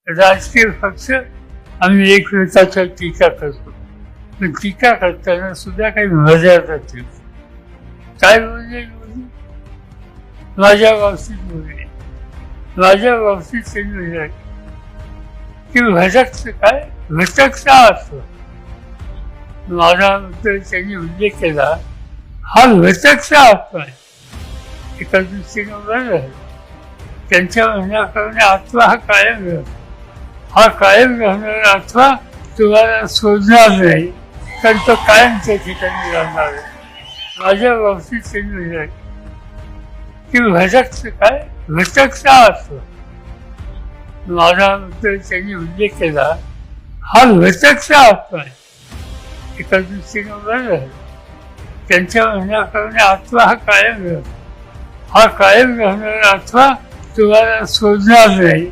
राजकीय पक्ष आम्ही एकमेकाच्या टीका करतो, पण टीका करताना सुद्धा काही मर्यादा ठेवतो. काय बोलले माझ्या बाबतीत बोलले, माझ्या बाबतीत त्यांनी म्हटलं की भटकचं काय, भटकचा असतो. माझ्याबद्दल त्यांनी उल्लेख केला, हा भटकचा आत्मा आहे. एका दृष्टीनं बरं आहे. त्यांच्या म्हणण्याप्रमाणे आत्मा हा कायम राहतो. हा कायम राहणारा आत्मा तुम्हाला सोडणार नाही, कारण तो कायम त्या ठिकाणी राहणार आहे. माझ्या बाबतीत त्यांनी म्हटलं की भटकचं काय, भटकचा असतो. माझ्याबद्दल त्यांनी उल्लेख केला, हा भटकचा आत्मा आहे. एका दृष्टीनं बरं आहे. त्यांच्या म्हणण्याप्रमाणे आत्मा हा कायम राहतो. हा कायम राहणारा आत्मा तुम्हाला सोडणार नाही,